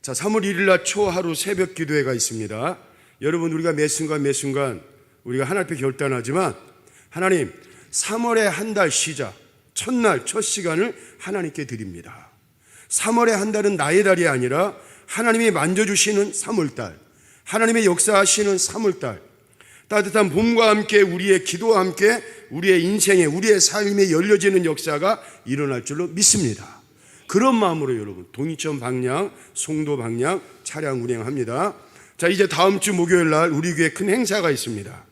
자, 3월 1일 날 초하루 새벽 기도회가 있습니다. 여러분, 우리가 매 순간 우리가 하나님 앞에 결단하지만 하나님, 3월의 한 달 시작, 첫날, 첫 시간을 하나님께 드립니다. 3월의 한 달은 나의 달이 아니라 하나님이 만져주시는 3월달, 하나님의 역사하시는 3월달, 따뜻한 봄과 함께 우리의 기도와 함께 우리의 인생에, 우리의 삶에 열려지는 역사가 일어날 줄로 믿습니다. 그런 마음으로 여러분, 동이천 방향, 송도 방향 차량 운행합니다. 자, 이제 다음 주 목요일 날 우리 교회 큰 행사가 있습니다.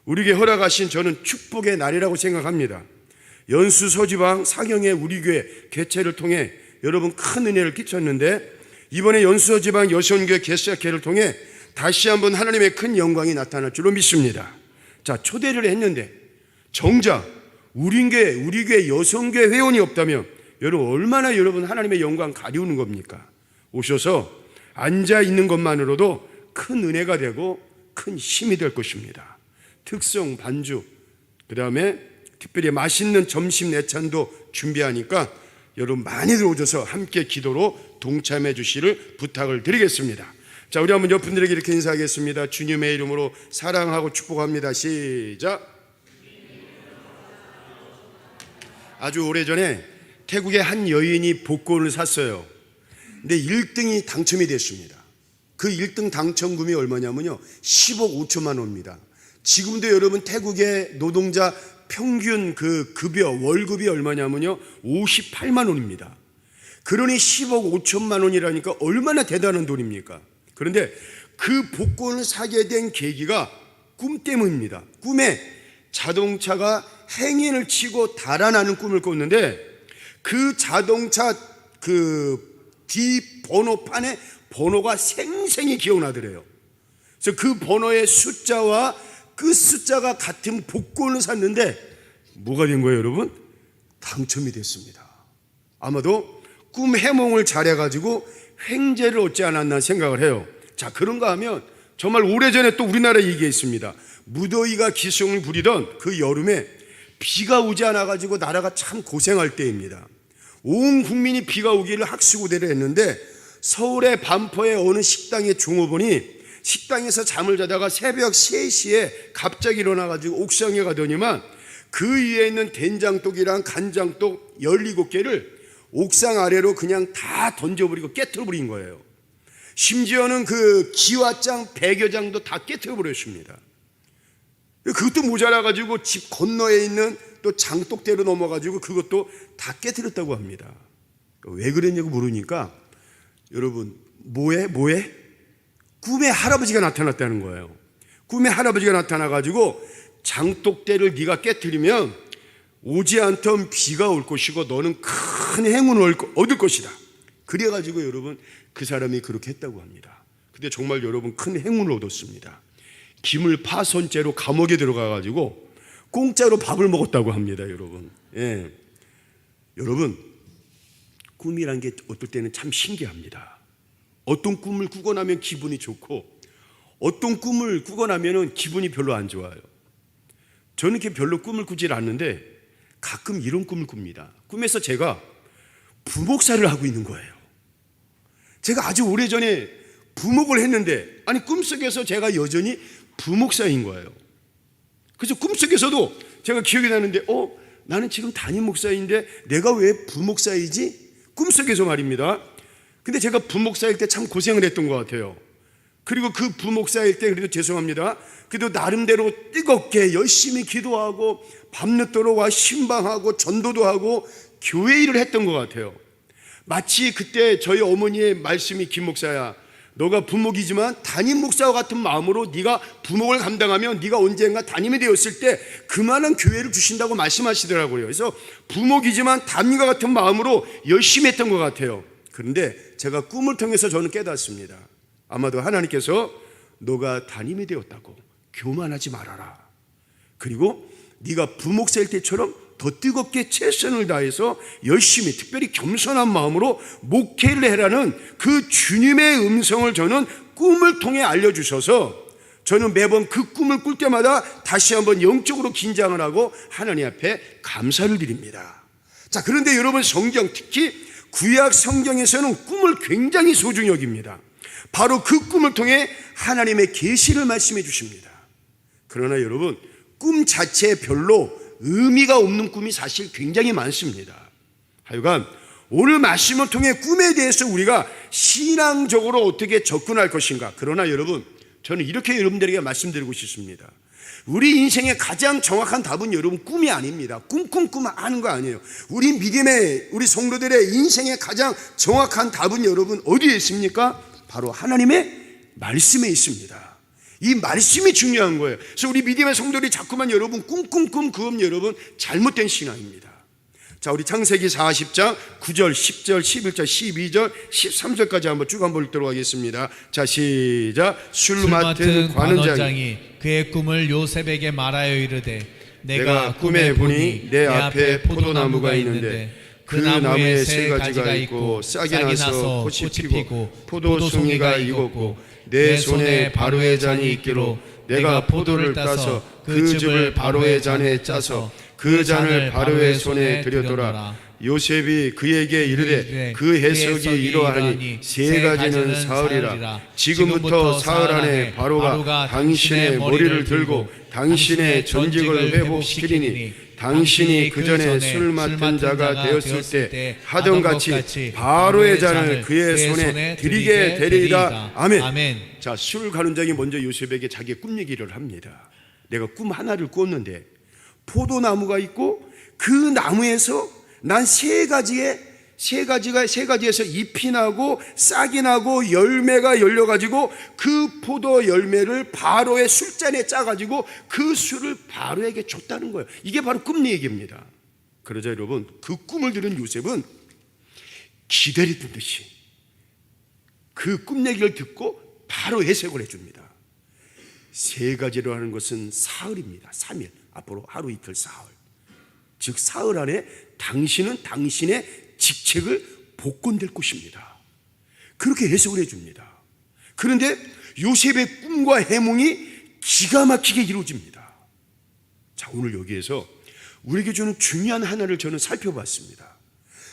우리 교회 허락하신 저는 축복의 날이라고 생각합니다. 연수 서지방 사경의 우리 교회 개최를 통해 여러분 큰 은혜를 끼쳤는데, 이번에 연수 서지방 여선교회 개최를 통해 다시 한번 하나님의 큰 영광이 나타날 줄로 믿습니다. 자, 초대를 했는데 정작 우리 교회 여성교회 회원이 없다면 여러분 얼마나 여러분 하나님의 영광 가리우는 겁니까? 오셔서 앉아 있는 것만으로도 큰 은혜가 되고 큰 힘이 될 것입니다. 특송 반주, 그 다음에 특별히 맛있는 점심 내찬도 준비하니까 여러분 많이들 오셔서 함께 기도로 동참해 주시를 부탁을 드리겠습니다. 자, 우리 한번 옆 분들에게 이렇게 인사하겠습니다. 주님의 이름으로 사랑하고 축복합니다. 시작. 아주 오래전에 태국의 한 여인이 복권을 샀어요. 근데 1등이 당첨이 됐습니다. 그 1등 당첨금이 얼마냐면요, 10억 5천만 원입니다. 지금도 여러분 태국의 노동자 평균 그 급여, 월급이 얼마냐면요, 58만 원입니다. 그러니 10억 5천만 원이라니까 얼마나 대단한 돈입니까? 그런데 그 복권을 사게 된 계기가 꿈 때문입니다. 꿈에 자동차가 행인을 치고 달아나는 꿈을 꿨는데, 그 자동차 그 뒷번호판에 번호가 생생히 기억나더래요. 그래서 그 번호의 숫자와 그 숫자가 같은 복권을 샀는데 뭐가 된 거예요, 여러분? 당첨이 됐습니다. 아마도 꿈 해몽을 잘해가지고 횡재를 얻지 않았나 생각을 해요. 자, 그런가 하면 정말 오래전에 또 우리나라에 얘기했습니다. 무더위가 기승을 부리던 그 여름에 비가 오지 않아가지고 나라가 참 고생할 때입니다. 온 국민이 비가 오기를 학수고대를 했는데, 서울의 반포의 어느 식당의 종업원이 식당에서 잠을 자다가 새벽 3시에 갑자기 일어나가지고 옥상에 가더니만 그 위에 있는 된장떡이랑 간장떡 17개를 옥상 아래로 그냥 다 던져버리고 깨트려버린 거예요. 심지어는 그 기와장, 백여장도 다 깨트려버렸습니다. 그것도 모자라가지고 집 건너에 있는 또 장독대로 넘어가지고 그것도 다 깨트렸다고 합니다. 왜 그랬냐고 물으니까 여러분, 뭐해? 꿈에 할아버지가 나타났다는 거예요. 꿈에 할아버지가 나타나가지고 장독대를 네가 깨트리면 오지 않던 비가 올 것이고 너는 큰 행운을 얻을 것이다. 그래가지고 여러분 그 사람이 그렇게 했다고 합니다. 근데 정말 여러분 큰 행운을 얻었습니다. 기물 파손죄로 감옥에 들어가가지고 공짜로 밥을 먹었다고 합니다. 여러분, 예. 여러분, 꿈이란 게 어떨 때는 참 신기합니다. 어떤 꿈을 꾸고 나면 기분이 좋고 어떤 꿈을 꾸고 나면 기분이 별로 안 좋아요. 저는 이렇게 별로 꿈을 꾸질 않는데 가끔 이런 꿈을 꿉니다. 꿈에서 제가 부목사를 하고 있는 거예요. 제가 아주 오래전에 부목을 했는데, 아니 꿈속에서 제가 여전히 부목사인 거예요. 그래서 꿈속에서도 제가 기억이 나는데 나는 지금 담임 목사인데 내가 왜 부목사이지? 꿈속에서 말입니다. 근데 제가 부목사일 때 참 고생을 했던 것 같아요. 그리고 그 부목사일 때 그래도 죄송합니다. 그래도 나름대로 뜨겁게 열심히 기도하고 밤늦도록 와 신방하고 전도도 하고 교회 일을 했던 것 같아요. 마치 그때 저희 어머니의 말씀이, 김 목사야, 너가 부목이지만 담임 목사와 같은 마음으로 네가 부목을 감당하면 네가 언젠가 담임이 되었을 때 그만한 교회를 주신다고 말씀하시더라고요. 그래서 부목이지만 담임과 같은 마음으로 열심히 했던 것 같아요. 그런데 제가 꿈을 통해서 저는 깨닫습니다. 아마도 하나님께서 너가 담임이 되었다고 교만하지 말아라. 그리고 네가 부목사일 때처럼 더 뜨겁게 최선을 다해서 열심히, 특별히 겸손한 마음으로 목회를 해라는 그 주님의 음성을 저는 꿈을 통해 알려주셔서 저는 매번 그 꿈을 꿀 때마다 다시 한번 영적으로 긴장을 하고 하나님 앞에 감사를 드립니다. 자, 그런데 여러분, 성경, 특히 구약 성경에서는 꿈을 굉장히 소중히 여깁니다. 바로 그 꿈을 통해 하나님의 계시를 말씀해 주십니다. 그러나 여러분, 꿈 자체에 별로 의미가 없는 꿈이 사실 굉장히 많습니다. 하여간 오늘 말씀을 통해 꿈에 대해서 우리가 신앙적으로 어떻게 접근할 것인가. 그러나 여러분, 저는 이렇게 여러분들에게 말씀드리고 싶습니다. 우리 인생의 가장 정확한 답은 여러분 꿈이 아닙니다. 꿈 하는 거 아니에요. 우리 믿음의, 우리 성도들의 인생의 가장 정확한 답은 여러분 어디에 있습니까? 바로 하나님의 말씀에 있습니다. 이 말씀이 중요한 거예요. 그래서 우리 믿음의 성도들이 자꾸만 여러분 그건 여러분 잘못된 신앙입니다. 자, 우리 창세기 40장 9절, 10절, 11절, 12절, 13절까지 한번 쭉 한번 읽도록 하겠습니다. 자, 시작. 술 맡은 관원장이 그의 꿈을 요셉에게 말하여 이르되 내가 꿈에 보니 내 앞에 포도나무가 있는데 그 나무에 세 가지가 있고 싹이 나서 꽃이 피고 포도송이가 익었고 내 손에 바로의 잔이 있기로 내가 포도를 따서 그 즙을 바로의 잔에 짜서 그 잔을 바로의 손에 들여도라. 요셉이 그에게 이르되 그 해석이 이러하니 세 가지는 사흘이라. 지금부터 사흘 안에 바로가 당신의 머리를 들고 당신의 전직을 회복시키리니 당신이 그 전에 술 맡은 자가 되었을 때 하던 같이 바로의 잔을 그의 손에 드리게 되리이다. 아멘. 자, 술 관원장이 먼저 요셉에게 자기의 꿈 얘기를 합니다. 내가 꿈 하나를 꿨는데 포도나무가 있고 그 나무에서 난 세 가지에서 잎이 나고 싹이 나고 열매가 열려가지고 그 포도 열매를 바로의 술잔에 짜가지고 그 술을 바로에게 줬다는 거예요. 이게 바로 꿈 얘기입니다. 그러자 여러분, 그 꿈을 들은 요셉은 기다리던 듯이 그 꿈 얘기를 듣고 바로 해석을 해줍니다. 세 가지로 하는 것은 사흘입니다. 3일. 앞으로 하루 이틀 사흘. 즉 사흘 안에 당신은 당신의 직책을 복권될 것입니다. 그렇게 해석을 해줍니다. 그런데 요셉의 꿈과 해몽이 기가 막히게 이루어집니다. 자, 오늘 여기에서 우리에게 주는 중요한 하나를 저는 살펴봤습니다.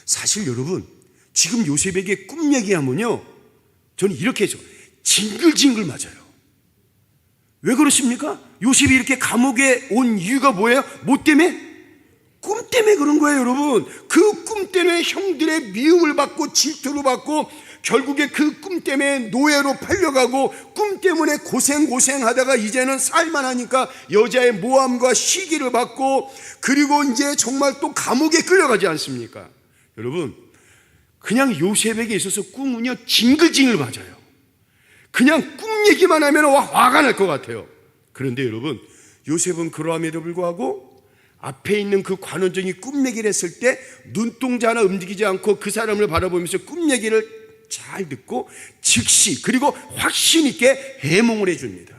사실 여러분, 지금 요셉에게 꿈 얘기하면요, 저는 이렇게 해서 징글징글 맞아요. 왜 그렇습니까? 요셉이 이렇게 감옥에 온 이유가 뭐예요? 뭐 때문에? 꿈 때문에 그런 거예요, 여러분. 그 꿈 때문에 형들의 미움을 받고 질투를 받고 결국에 그 꿈 때문에 노예로 팔려가고 꿈 때문에 고생하다가 이제는 살만하니까 여자의 모함과 시기를 받고 그리고 이제 정말 또 감옥에 끌려가지 않습니까? 여러분, 그냥 요셉에게 있어서 꿈은요 징글징글 맞아요. 그냥 꿈 얘기만 하면 화가 날 것 같아요. 그런데 여러분, 요셉은 그러함에도 불구하고 앞에 있는 그 관원장이 꿈 얘기를 했을 때 눈동자 하나 움직이지 않고 그 사람을 바라보면서 꿈 얘기를 잘 듣고 즉시 그리고 확신 있게 해몽을 해줍니다.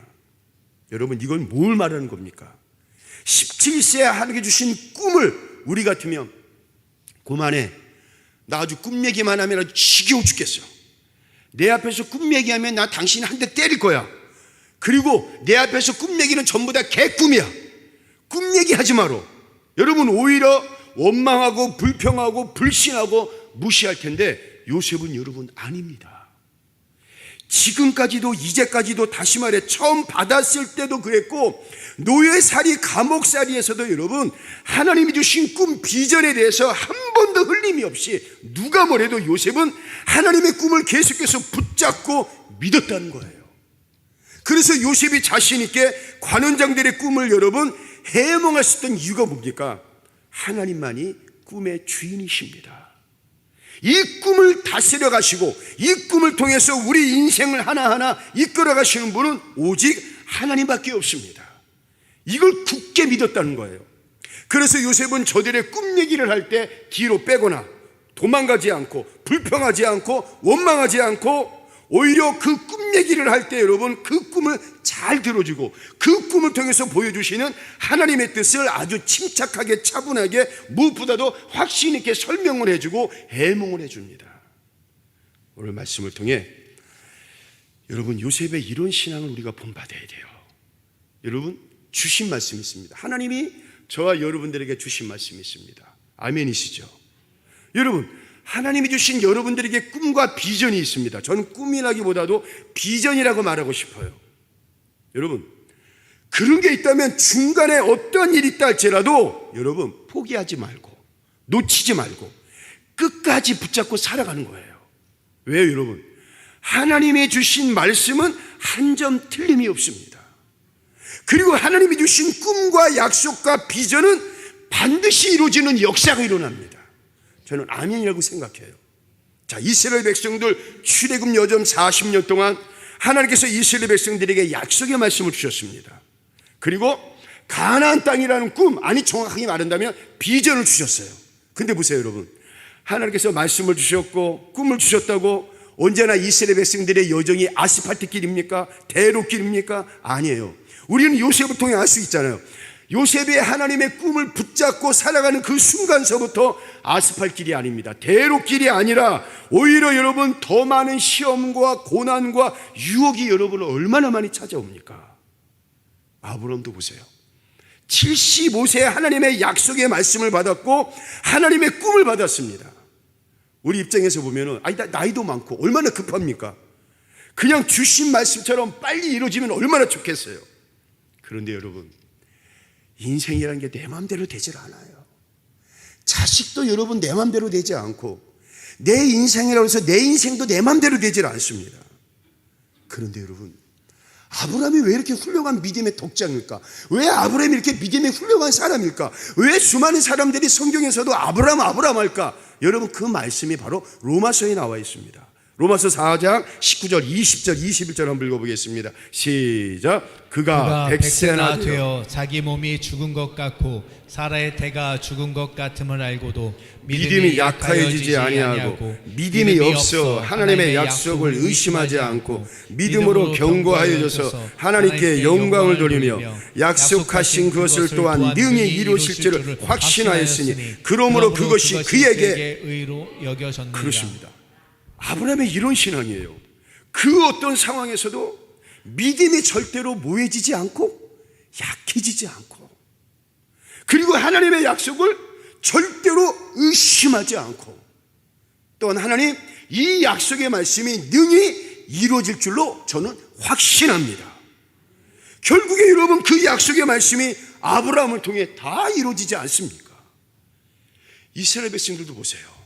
여러분, 이건 뭘 말하는 겁니까? 17세에 하나님께 주신 꿈을 우리 같으면 그만해, 나 아주 꿈 얘기만 하면 아주 지겨워 죽겠어. 내 앞에서 꿈 얘기하면 나 당신 한 대 때릴 거야. 그리고 내 앞에서 꿈 얘기는 전부 다 개꿈이야. 꿈 얘기하지 마라. 여러분, 오히려 원망하고 불평하고 불신하고 무시할 텐데 요셉은 여러분 아닙니다. 지금까지도 이제까지도 다시 말해 처음 받았을 때도 그랬고 노예살이 감옥살이에서도 여러분 하나님이 주신 꿈 비전에 대해서 한 번도 흘림이 없이 누가 뭐래도 요셉은 하나님의 꿈을 계속해서 붙잡고 믿었다는 거예요. 그래서 요셉이 자신 있게 관원장들의 꿈을 여러분 해몽할 수 있던 이유가 뭡니까? 하나님만이 꿈의 주인이십니다. 이 꿈을 다스려 가시고 이 꿈을 통해서 우리 인생을 하나하나 이끌어 가시는 분은 오직 하나님밖에 없습니다. 이걸 굳게 믿었다는 거예요. 그래서 요셉은 저들의 꿈 얘기를 할 때 뒤로 빼거나 도망가지 않고 불평하지 않고 원망하지 않고 오히려 그 꿈 얘기를 할 때 여러분 그 꿈을 잘 들어주고 그 꿈을 통해서 보여주시는 하나님의 뜻을 아주 침착하게 차분하게 무엇보다도 확신 있게 설명을 해주고 해몽을 해줍니다. 오늘 말씀을 통해 여러분 요셉의 이런 신앙을 우리가 본받아야 돼요. 여러분 주신 말씀이 있습니다. 하나님이 저와 여러분들에게 주신 말씀이 있습니다. 아멘이시죠? 여러분 하나님이 주신 여러분들에게 꿈과 비전이 있습니다. 저는 꿈이라기보다도 비전이라고 말하고 싶어요. 여러분, 그런 게 있다면 중간에 어떤 일이 있다 할지라도 여러분 포기하지 말고 놓치지 말고 끝까지 붙잡고 살아가는 거예요. 왜요, 여러분? 하나님이 주신 말씀은 한 점 틀림이 없습니다. 그리고 하나님이 주신 꿈과 약속과 비전은 반드시 이루어지는 역사가 일어납니다. 저는 아멘이라고 생각해요. 자, 이스라엘 백성들 출애굽 여정 40년 동안 하나님께서 이스라엘 백성들에게 약속의 말씀을 주셨습니다. 그리고 가나안 땅이라는 꿈, 아니 정확하게 말한다면 비전을 주셨어요. 근데 보세요, 여러분. 하나님께서 말씀을 주셨고 꿈을 주셨다고 언제나 이스라엘 백성들의 여정이 아스팔트 길입니까? 대로길입니까? 아니에요. 우리는 요셉을 통해 알 수 있잖아요. 요셉이 하나님의 꿈을 붙잡고 살아가는 그 순간서부터 아스팔트 길이 아닙니다. 대로길이 아니라 오히려 여러분 더 많은 시험과 고난과 유혹이 여러분을 얼마나 많이 찾아옵니까? 아브라함도 보세요. 75세에 하나님의 약속의 말씀을 받았고 하나님의 꿈을 받았습니다. 우리 입장에서 보면은 나이도 많고 얼마나 급합니까? 그냥 주신 말씀처럼 빨리 이루어지면 얼마나 좋겠어요. 그런데 여러분, 인생이라는 게 내 마음대로 되질 않아요. 자식도 여러분 내 마음대로 되지 않고 내 인생이라고 해서 내 인생도 내 마음대로 되질 않습니다. 그런데 여러분, 아브라함이 왜 이렇게 훌륭한 믿음의 독자입니까? 왜 아브라함이 이렇게 믿음의 훌륭한 사람일까? 왜 수많은 사람들이 성경에서도 아브라함 할까? 여러분, 그 말씀이 바로 로마서에 나와 있습니다. 로마서 4장 19절 20절 21절 한번 읽어보겠습니다. 시작. 그가 백세나 되어 자기 몸이 죽은 것 같고 사라의 태가 죽은 것 같음을 알고도 믿음이 약하여지지 아니하고 믿음이 없어 하나님의 약속을 의심하지 않고 믿음으로 견고하여져서 하나님께 영광을 돌리며 약속하신 그것을 또한 능히 이루실 줄을 확신하였으니 그러므로 그것이 그에게 의로 여겨졌느니라. 그렇습니다. 아브라함의 이런 신앙이에요. 그 어떤 상황에서도 믿음이 절대로 모해지지 않고 약해지지 않고, 그리고 하나님의 약속을 절대로 의심하지 않고, 또한 하나님 이 약속의 말씀이 능히 이루어질 줄로 저는 확신합니다. 결국에 여러분 그 약속의 말씀이 아브라함을 통해 다 이루어지지 않습니까? 이스라엘 백성들도 보세요.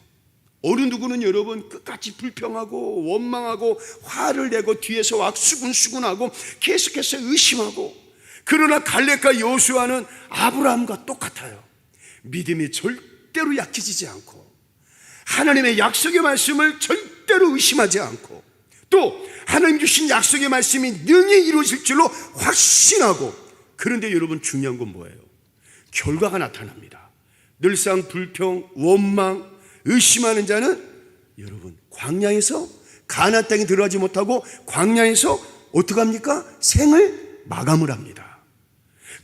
어느 누구는 여러분 끝까지 불평하고 원망하고 화를 내고 뒤에서 막 수군수군하고 계속해서 의심하고, 그러나 갈렙과 여호수아는 아브라함과 똑같아요. 믿음이 절대로 약해지지 않고 하나님의 약속의 말씀을 절대로 의심하지 않고, 또 하나님 주신 약속의 말씀이 능히 이루어질 줄로 확신하고, 그런데 여러분 중요한 건 뭐예요? 결과가 나타납니다. 늘상 불평, 원망, 의심하는 자는 여러분 광야에서 가나안 땅에 들어가지 못하고 광야에서 어떡합니까? 생을 마감을 합니다.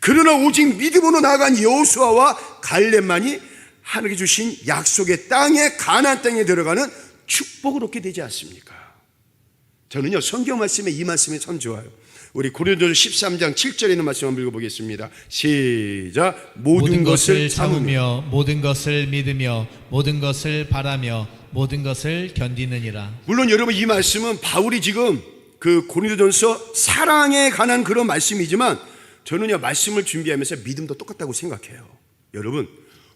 그러나 오직 믿음으로 나아간 여호수아와 갈렙만이 하나님께 주신 약속의 땅에, 가나안 땅에 들어가는 축복을 얻게 되지 않습니까? 저는요 성경 말씀에 이 말씀이 참 좋아요. 우리 고린도서 13장 7절에 있는 말씀 한번 읽어보겠습니다. 시작. 모든 것을 참으며 모든 것을 믿으며 모든 것을 바라며 모든 것을 견디느니라. 물론 여러분 이 말씀은 바울이 지금 그 고린도전서 사랑에 관한 그런 말씀이지만, 저는요 말씀을 준비하면서 믿음도 똑같다고 생각해요. 여러분,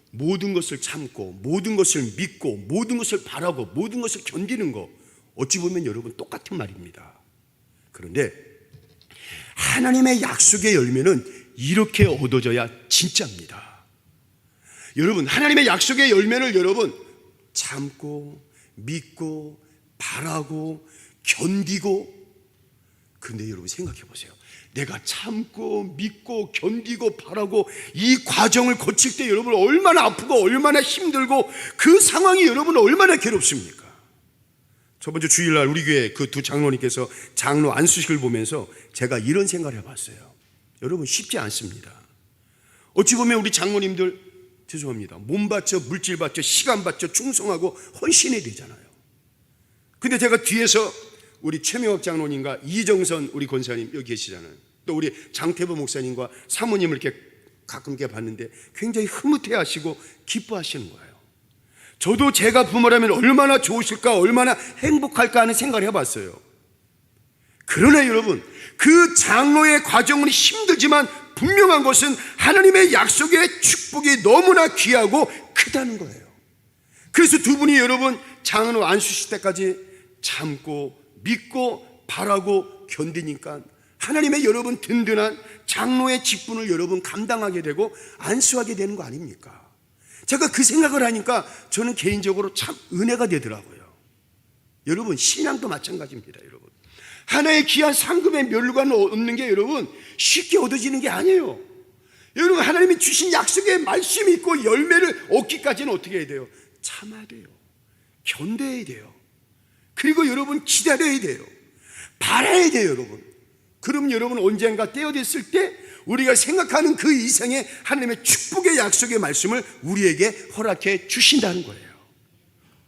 모든 것을 참고 모든 것을 믿고 모든 것을 바라고 모든 것을 견디는 거, 어찌 보면 여러분 똑같은 말입니다. 그런데 하나님의 약속의 열매는 이렇게 얻어져야 진짜입니다. 여러분, 하나님의 약속의 열매를 여러분 참고 믿고 바라고 견디고, 그런데 여러분 생각해 보세요. 내가 참고 믿고 견디고 바라고 이 과정을 거칠 때 여러분 얼마나 아프고 얼마나 힘들고 그 상황이 여러분 얼마나 괴롭습니까? 저번 주 주일날 우리 교회 그 두 장로님께서 장로 안수식을 보면서 제가 이런 생각을 해봤어요. 여러분 쉽지 않습니다. 어찌 보면 우리 장로님들 죄송합니다, 몸 바쳐 물질 바쳐 시간 바쳐 충성하고 헌신해야 되잖아요. 근데 제가 뒤에서 우리 최명학 장로님과 이정선 우리 권사님 여기 계시잖아요. 또 우리 장태보 목사님과 사모님을 이렇게 가끔 이렇게 봤는데 굉장히 흐뭇해 하시고 기뻐하시는 거예요. 저도 제가 부모라면 얼마나 좋으실까, 얼마나 행복할까 하는 생각을 해봤어요. 그러나 여러분, 그 장로의 과정은 힘들지만 분명한 것은 하나님의 약속의 축복이 너무나 귀하고 크다는 거예요. 그래서 두 분이 여러분 장로 안수실 때까지 참고 믿고 바라고 견디니까 하나님의 여러분 든든한 장로의 직분을 여러분 감당하게 되고 안수하게 되는 거 아닙니까? 제가 그 생각을 하니까 저는 개인적으로 참 은혜가 되더라고요. 여러분, 신앙도 마찬가지입니다. 여러분, 하나의 귀한 상급의 멸류관을 얻는 게 여러분 쉽게 얻어지는 게 아니에요. 여러분, 하나님이 주신 약속의 말씀이 있고 열매를 얻기까지는 어떻게 해야 돼요? 참아야 돼요. 견뎌야 돼요. 그리고 여러분 기다려야 돼요. 바라야 돼요. 여러분, 그럼 여러분 언젠가 때가 됐을 때 우리가 생각하는 그 이상의 하나님의 축복의 약속의 말씀을 우리에게 허락해 주신다는 거예요.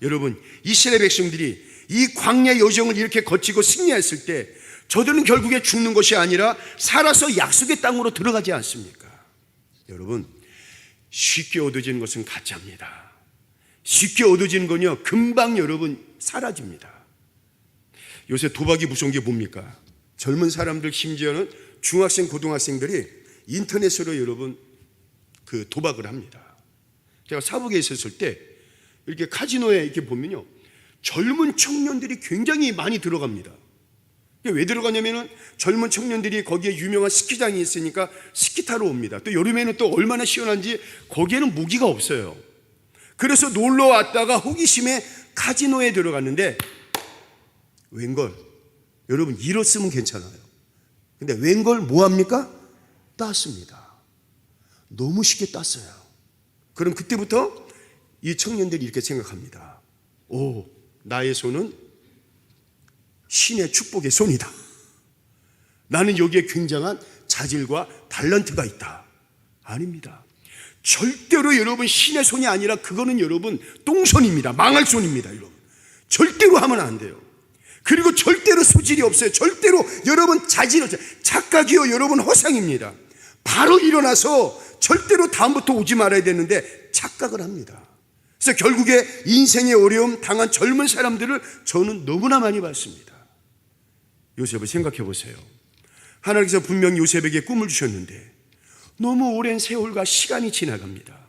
여러분, 이스라엘 백성들이 이 광야 여정을 이렇게 거치고 승리했을 때 저들은 결국에 죽는 것이 아니라 살아서 약속의 땅으로 들어가지 않습니까? 여러분, 쉽게 얻어지는 것은 가짜입니다. 쉽게 얻어지는 건요 금방 여러분 사라집니다. 요새 도박이 무서운 게 뭡니까? 젊은 사람들, 심지어는 중학생, 고등학생들이 인터넷으로 여러분 그 도박을 합니다. 제가 사북에 있었을 때 이렇게 카지노에 이렇게 보면요 젊은 청년들이 굉장히 많이 들어갑니다. 왜 들어가냐면은 젊은 청년들이 거기에 유명한 스키장이 있으니까 스키 타러 옵니다. 또 여름에는 또 얼마나 시원한지 거기에는 모기가 없어요. 그래서 놀러 왔다가 호기심에 카지노에 들어갔는데 웬걸, 여러분 잃었으면 괜찮아요. 근데 웬걸 뭐합니까? 땄습니다. 너무 쉽게 땄어요. 그럼 그때부터 이 청년들이 이렇게 생각합니다. 오, 나의 손은 신의 축복의 손이다. 나는 여기에 굉장한 자질과 탤런트가 있다. 아닙니다. 절대로 여러분 신의 손이 아니라 그거는 여러분 똥손입니다. 망할 손입니다. 여러분 절대로 하면 안 돼요. 그리고 절대로 소질이 없어요. 절대로 여러분 자질 없어요. 착각이요 여러분 허상입니다. 바로 일어나서 절대로 다음부터 오지 말아야 되는데 착각을 합니다. 그래서 결국에 인생의 어려움 당한 젊은 사람들을 저는 너무나 많이 봤습니다. 요셉을 생각해 보세요. 하나님께서 분명히 요셉에게 꿈을 주셨는데 너무 오랜 세월과 시간이 지나갑니다.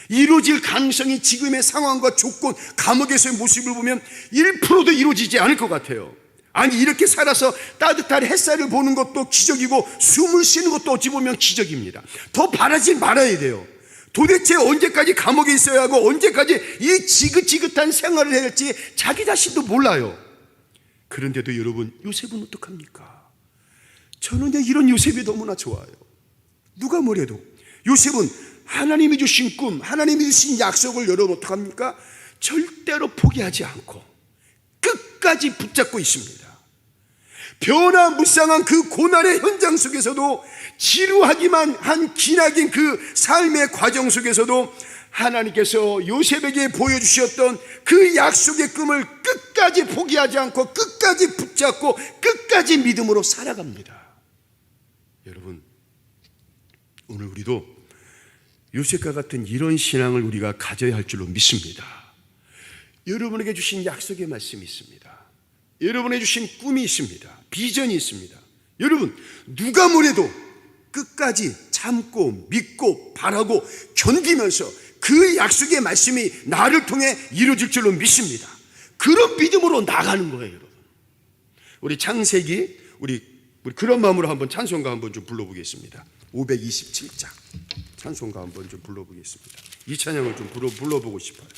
이루어질 가능성이 지금의 상황과 조건, 감옥에서의 모습을 보면 1%도 이루어지지 않을 것 같아요. 아니 이렇게 살아서 따뜻한 햇살을 보는 것도 기적이고 숨을 쉬는 것도 어찌 보면 기적입니다. 더 바라지 말아야 돼요. 도대체 언제까지 감옥에 있어야 하고 언제까지 이 지긋지긋한 생활을 해야 할지 자기 자신도 몰라요. 그런데도 여러분 요셉은 어떡합니까? 저는 이런 요셉이 너무나 좋아요. 누가 뭐래도 요셉은 하나님이 주신 꿈, 하나님이 주신 약속을 여러분 어떡합니까? 절대로 포기하지 않고 끝까지 붙잡고 있습니다. 변화무쌍한 그 고난의 현장 속에서도 지루하기만 한 기나긴 그 삶의 과정 속에서도 하나님께서 요셉에게 보여주셨던 그 약속의 꿈을 끝까지 포기하지 않고 끝까지 붙잡고 끝까지 믿음으로 살아갑니다. 여러분, 오늘 우리도 요셉과 같은 이런 신앙을 우리가 가져야 할 줄로 믿습니다. 여러분에게 주신 약속의 말씀이 있습니다. 여러분에게 주신 꿈이 있습니다. 비전이 있습니다. 여러분 누가 뭐래도 끝까지 참고 믿고 바라고 견디면서 그 약속의 말씀이 나를 통해 이루어질 줄로 믿습니다. 그런 믿음으로 나가는 거예요. 여러분, 우리 창세기 우리 그런 마음으로 한번 찬송가 한번 좀 불러보겠습니다. 527장 찬송가 한번 좀 불러보겠습니다. 이 찬양을 좀 불러보고 싶어요.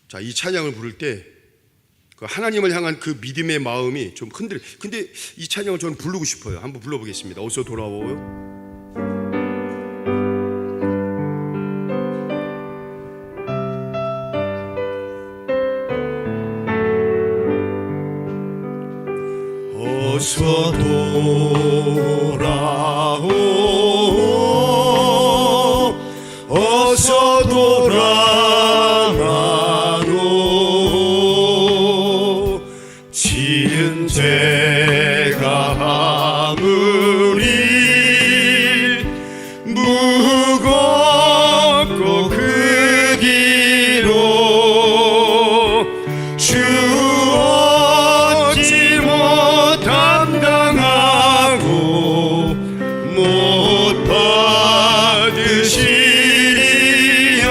자, 이 찬양을 부를 때 그 하나님을 향한 그 믿음의 마음이 좀 흔들. 근데 이 찬양을 저는 부르고 싶어요. 한번 불러보겠습니다. 어서 돌아오요. 어서 돌아오, 어서 돌아라. 내가 아무리 무겁고 그 길로 주 얻지 못 감당하고 못 받으시리요.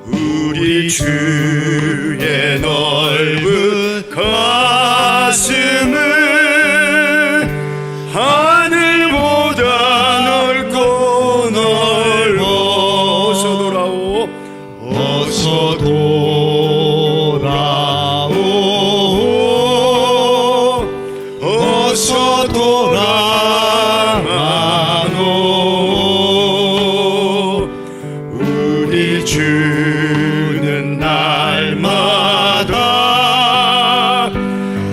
우리 주의 넓은 가슴은 하늘보다 넓고 넓어. 어서 돌아오, 어서 돌아오, 어서 돌아가노. 우리 주는 날마다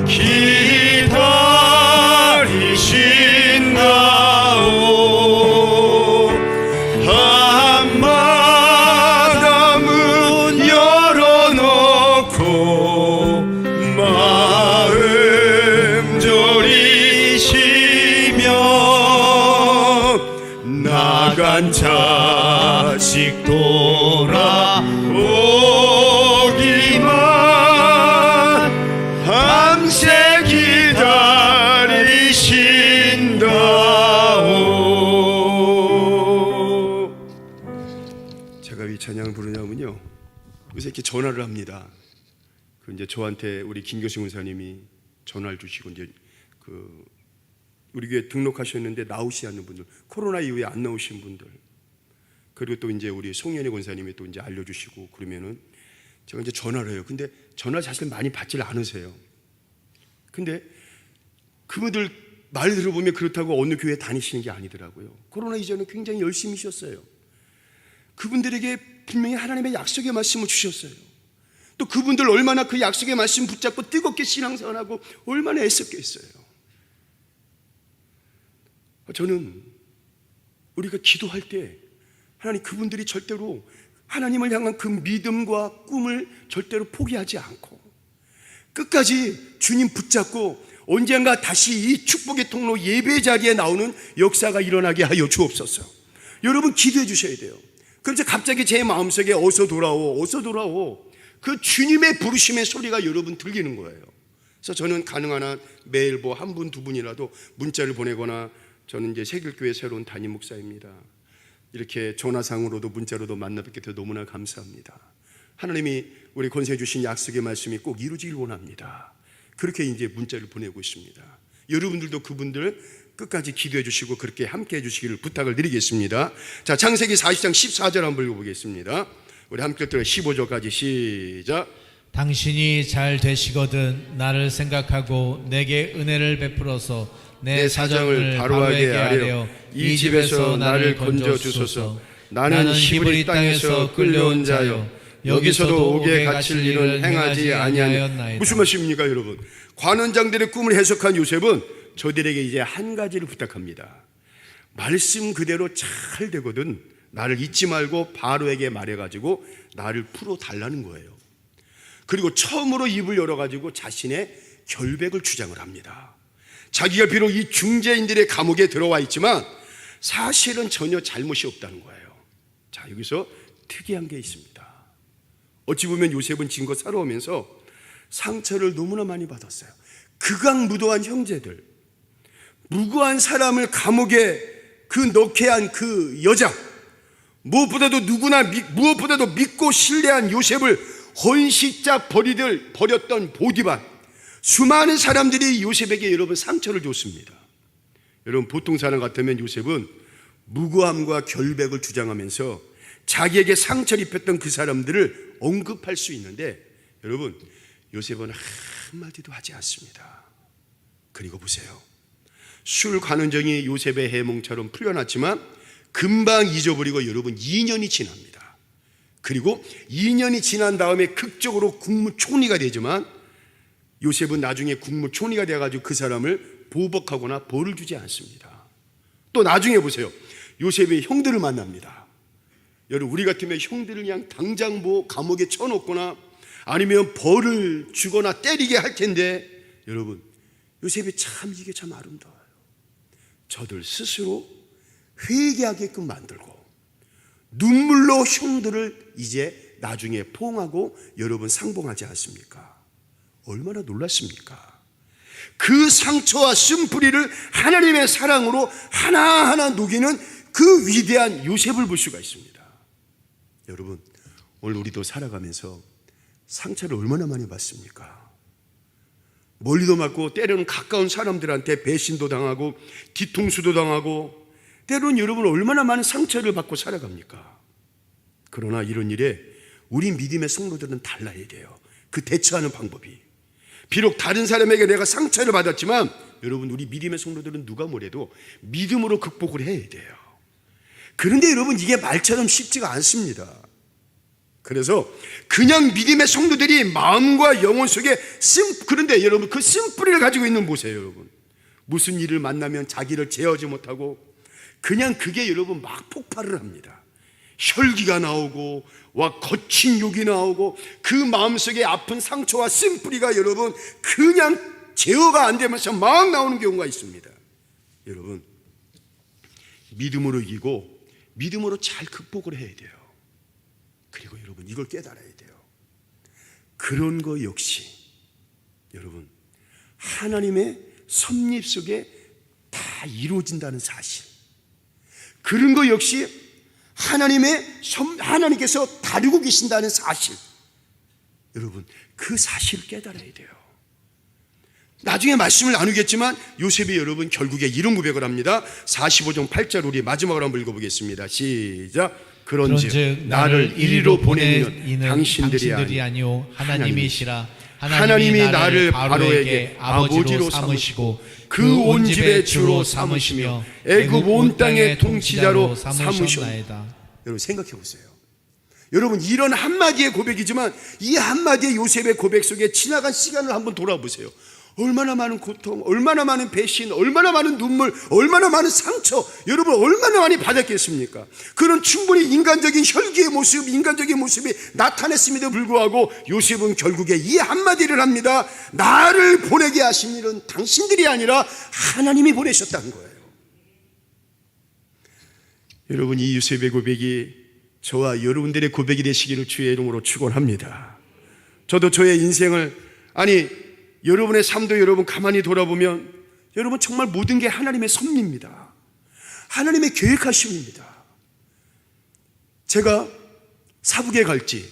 기다리신다오. 한마다 문 열어놓고 마음 졸이시며 나간 자식 돌아오기만 밤새 기다리신다오. 제가 이 찬양을 부르냐면요, 요새 이렇게 전화를 합니다. 그 이제 저한테 우리 김교신 원사님이 전화를 주시고, 이제 그 우리 교회 등록하셨는데 나오시지 않는 분들, 코로나 이후에 안 나오신 분들, 그리고 또 이제 우리 송현희 권사님이 또 이제 알려주시고 그러면은 제가 이제 전화를 해요. 근데 전화 사실 많이 받질 않으세요. 근데 그분들 말 들어보면 그렇다고 어느 교회 다니시는 게 아니더라고요. 코로나 이전에 굉장히 열심히 쉬었어요. 그분들에게 분명히 하나님의 약속의 말씀을 주셨어요. 또 그분들 얼마나 그 약속의 말씀 붙잡고 뜨겁게 신앙생활하고 얼마나 애썼겠어요. 저는 우리가 기도할 때 하나님, 그분들이 절대로 하나님을 향한 그 믿음과 꿈을 절대로 포기하지 않고 끝까지 주님 붙잡고 언젠가 다시 이 축복의 통로 예배 자리에 나오는 역사가 일어나게 하여 주옵소서. 여러분 기도해 주셔야 돼요. 그래서 갑자기 제 마음속에 어서 돌아오, 어서 돌아오, 그 주님의 부르심의 소리가 여러분 들리는 거예요. 그래서 저는 가능한 한 매일 뭐 한 분, 두 분이라도 문자를 보내거나, 저는 이제 새길교회 새로운 담임 목사입니다. 이렇게 전화상으로도 문자로도 만나 뵙게 돼서 너무나 감사합니다. 하나님이 우리 권세 주신 약속의 말씀이 꼭 이루어지길 원합니다. 그렇게 이제 문자를 보내고 있습니다. 여러분들도 그분들 끝까지 기도해 주시고 그렇게 함께 해 주시기를 부탁을 드리겠습니다. 자, 창세기 40장 14절 한번 읽어보겠습니다. 우리 함께 들어 15절까지 시작. 당신이 잘 되시거든 나를 생각하고 내게 은혜를 베풀어서 내 사정을 바로하게 하려 이 집에서 나를 건져 주소서. 나는 히브리 땅에서 끌려온 자요 여기서도 옥에 갇힐 일은 행하지 아니하였나이다. 무슨 말씀입니까 여러분? 관원장들의 꿈을 해석한 요셉은 저들에게 이제 한 가지를 부탁합니다. 말씀 그대로 잘 되거든 나를 잊지 말고 바로에게 말해가지고 나를 풀어달라는 거예요. 그리고 처음으로 입을 열어가지고 자신의 결백을 주장을 합니다. 자기가 비록 이 중재인들의 감옥에 들어와 있지만 사실은 전혀 잘못이 없다는 거예요. 자, 여기서 특이한 게 있습니다. 어찌 보면 요셉은 지금껏 살아오면서 상처를 너무나 많이 받았어요. 극악무도한 형제들, 무고한 사람을 감옥에 넣게 한 그 여자, 무엇보다도 믿고 신뢰한 요셉을 헌시자 버렸던 보디발, 수많은 사람들이 요셉에게 여러분 상처를 줬습니다. 여러분 보통 사람 같으면 요셉은 무고함과 결백을 주장하면서 자기에게 상처를 입혔던 그 사람들을 언급할 수 있는데, 여러분 요셉은 한마디도 하지 않습니다. 그리고 보세요, 술 관원정이 요셉의 해몽처럼 풀려났지만 금방 잊어버리고 여러분 2년이 지납니다. 그리고 2년이 지난 다음에 극적으로 국무총리가 되지만 요셉은 나중에 국무총리가 되어가지고 그 사람을 보복하거나 벌을 주지 않습니다. 또 나중에 보세요, 요셉의 형들을 만납니다. 여러분 우리 같으면 형들을 그냥 당장 감옥에 쳐놓거나 아니면 벌을 주거나 때리게 할 텐데 여러분, 요셉이 참 이게 참 아름다워요. 저들 스스로 회개하게끔 만들고 눈물로 형들을 이제 나중에 포옹하고 여러분 상봉하지 않습니까? 얼마나 놀랐습니까? 그 상처와 쓴뿌리를 하나님의 사랑으로 하나하나 녹이는 그 위대한 요셉을 볼 수가 있습니다. 여러분, 오늘 우리도 살아가면서 상처를 얼마나 많이 받습니까? 멀리도 맞고 때로는 가까운 사람들한테 배신도 당하고 뒤통수도 당하고 때로는 여러분 얼마나 많은 상처를 받고 살아갑니까? 그러나 이런 일에 우리 믿음의 성도들은 달라야 돼요. 그 대처하는 방법이. 비록 다른 사람에게 내가 상처를 받았지만 여러분, 우리 믿음의 성도들은 누가 뭐래도 믿음으로 극복을 해야 돼요. 그런데 여러분, 이게 말처럼 쉽지가 않습니다. 그래서 그냥 믿음의 성도들이 마음과 영혼 속에 그런데 여러분, 그 쓴뿌리를 가지고 있는 보세요. 여러분, 무슨 일을 만나면 자기를 제어하지 못하고 그냥 그게 여러분 막 폭발을 합니다. 혈기가 나오고 와 거친 욕이 나오고 그 마음속에 아픈 상처와 쓴뿌리가 여러분 그냥 제어가 안 되면서 막 나오는 경우가 있습니다. 여러분, 믿음으로 이기고 믿음으로 잘 극복을 해야 돼요. 그리고 여러분, 이걸 깨달아야 돼요. 그런 거 역시 여러분, 하나님의 섭립 속에 다 이루어진다는 사실, 그런 거 역시 하나님께서 다루고 계신다는 사실, 여러분, 그 사실을 깨달아야 돼요. 나중에 말씀을 나누겠지만 요셉이 여러분 결국에 이런 고백을 합니다. 45장 8절 우리 마지막으로 한번 읽어보겠습니다. 시작. 그런즉 나를 이리로 보내는 이는 당신들이 아니오 하나님이시라. 하나님이 나를 바로에게 아버지로 삼으시고 그 온 집의 주로 삼으시며 애굽 온 땅의 통치자로 삼으셨나이다. 여러분, 생각해 보세요. 여러분, 이런 한마디의 고백이지만 이 한마디의 요셉의 고백 속에 지나간 시간을 한번 돌아보세요. 얼마나 많은 고통, 얼마나 많은 배신, 얼마나 많은 눈물, 얼마나 많은 상처, 여러분 얼마나 많이 받았겠습니까? 그런 충분히 인간적인 혈기의 모습, 인간적인 모습이 나타냈음에도 불구하고 요셉은 결국에 이 한마디를 합니다. 나를 보내게 하신 일은 당신들이 아니라 하나님이 보내셨다는 거예요. 여러분, 이 요셉의 고백이 저와 여러분들의 고백이 되시기를 주의 이름으로 축원합니다. 저도 저의 인생을, 여러분의 삶도 여러분 가만히 돌아보면 여러분 정말 모든 게 하나님의 섭리입니다. 하나님의 계획하심입니다. 제가 사북에 갈지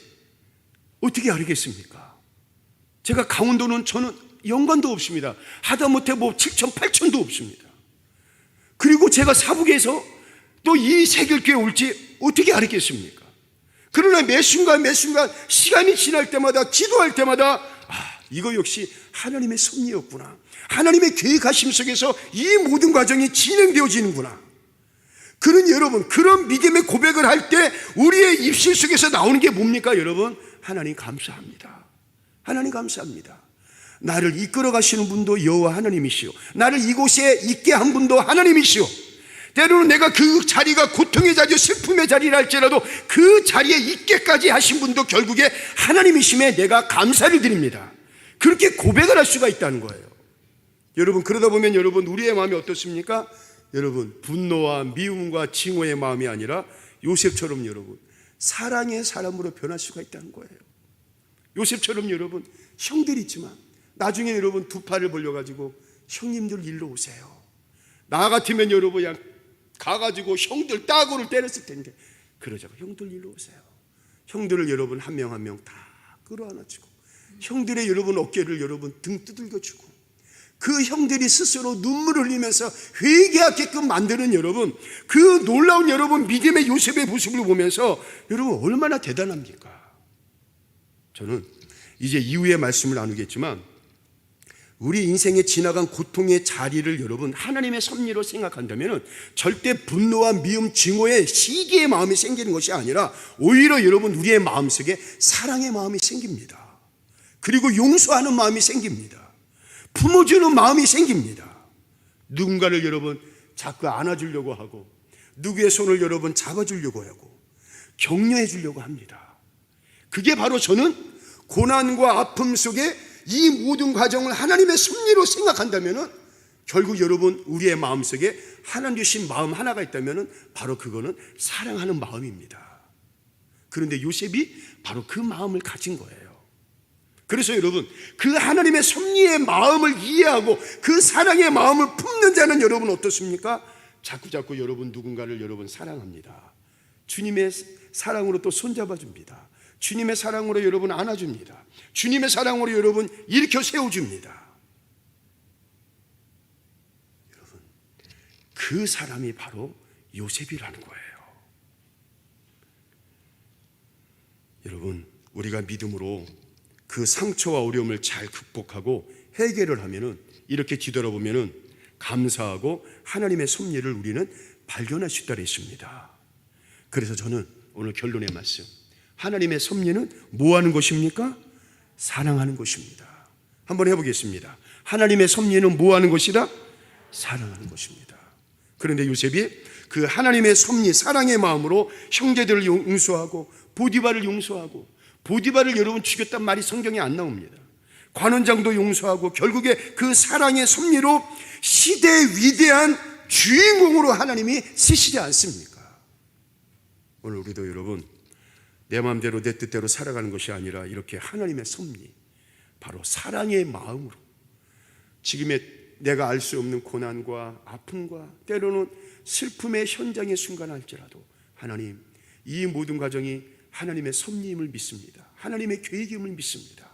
어떻게 알겠습니까? 제가 강원도는 저는 연관도 없습니다. 하다못해 7천 8천도 없습니다. 그리고 제가 사북에서 또 이 세결교회 올지 어떻게 알겠습니까? 그러나 매 순간 시간이 지날 때마다 기도할 때마다 이거 역시 하나님의 섭리였구나. 하나님의 계획하심 속에서 이 모든 과정이 진행되어지는구나. 여러분, 그런 믿음의 고백을 할 때 우리의 입술 속에서 나오는 게 뭡니까? 여러분, 하나님 감사합니다. 하나님 감사합니다. 나를 이끌어 가시는 분도 여호와 하나님이시오. 나를 이곳에 있게 한 분도 하나님이시오. 때로는 내가 그 자리가 고통의 자리요 슬픔의 자리라 할지라도 그 자리에 있게까지 하신 분도 결국에 하나님이심에 내가 감사를 드립니다. 그렇게 고백을 할 수가 있다는 거예요. 여러분, 그러다 보면 여러분 우리의 마음이 어떻습니까? 여러분, 분노와 미움과 징후의 마음이 아니라 요셉처럼 여러분 사랑의 사람으로 변할 수가 있다는 거예요. 요셉처럼 여러분 형들이 있지만 나중에 여러분 두 팔을 벌려가지고 형님들 일로 오세요. 나 같으면 여러분 그냥 가가지고 형들 따구를 때렸을 텐데 그러자고 형들 일로 오세요. 형들을 여러분 한 명 한 명 다 끌어안아주고 형들의 여러분 어깨를 여러분 등 두들겨주고 그 형들이 스스로 눈물을 흘리면서 회개하게끔 만드는 여러분, 그 놀라운 여러분 믿음의 요셉의 모습을 보면서 여러분 얼마나 대단합니까? 저는 이제 이후의 말씀을 나누겠지만 우리 인생에 지나간 고통의 자리를 여러분 하나님의 섭리로 생각한다면 절대 분노와 미움, 증오의 시기의 마음이 생기는 것이 아니라 오히려 여러분 우리의 마음속에 사랑의 마음이 생깁니다. 그리고 용서하는 마음이 생깁니다. 품어주는 마음이 생깁니다. 누군가를 여러분 자꾸 안아주려고 하고 누구의 손을 여러분 잡아주려고 하고 격려해 주려고 합니다. 그게 바로 저는 고난과 아픔 속에 이 모든 과정을 하나님의 섭리로 생각한다면 결국 여러분 우리의 마음속에 하나님 주신 마음 하나가 있다면 바로 그거는 사랑하는 마음입니다. 그런데 요셉이 바로 그 마음을 가진 거예요. 그래서 여러분 그 하나님의 섭리의 마음을 이해하고 그 사랑의 마음을 품는 자는 여러분 어떻습니까? 자꾸 여러분 누군가를 여러분 사랑합니다. 주님의 사랑으로 또 손잡아 줍니다. 주님의 사랑으로 여러분 안아줍니다. 주님의 사랑으로 여러분 일으켜 세워줍니다. 여러분 그 사람이 바로 요셉이라는 거예요. 여러분 우리가 믿음으로 그 상처와 어려움을 잘 극복하고 해결을 하면은 이렇게 뒤돌아보면은 감사하고 하나님의 섭리를 우리는 발견할 수 있다고 했습니다. 그래서 저는 오늘 결론의 말씀, 하나님의 섭리는 뭐 하는 것입니까? 사랑하는 것입니다. 한번 해보겠습니다. 하나님의 섭리는 뭐 하는 것이다? 사랑하는 것입니다. 그런데 요셉이 그 하나님의 섭리, 사랑의 마음으로 형제들을 용서하고 보디발을 용서하고, 보디발을 여러분 죽였단 말이 성경에 안 나옵니다. 관원장도 용서하고 결국에 그 사랑의 섭리로 시대의 위대한 주인공으로 하나님이 쓰시지 않습니까? 오늘 우리도 여러분 내 마음대로 내 뜻대로 살아가는 것이 아니라 이렇게 하나님의 섭리, 바로 사랑의 마음으로 지금의 내가 알 수 없는 고난과 아픔과 때로는 슬픔의 현장의 순간 할지라도 하나님, 이 모든 과정이 하나님의 섭리임을 믿습니다. 하나님의 계획임을 믿습니다.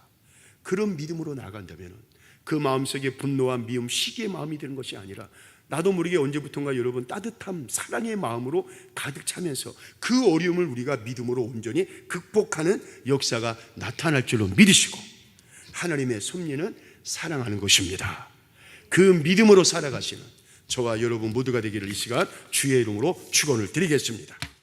그런 믿음으로 나아간다면 그 마음속에 분노와 미움, 시기의 마음이 되는 것이 아니라 나도 모르게 언제부턴가 여러분 따뜻함, 사랑의 마음으로 가득 차면서 그 어려움을 우리가 믿음으로 온전히 극복하는 역사가 나타날 줄로 믿으시고, 하나님의 섭리는 사랑하는 것입니다. 그 믿음으로 살아가시는 저와 여러분 모두가 되기를 이 시간 주의 이름으로 축원을 드리겠습니다.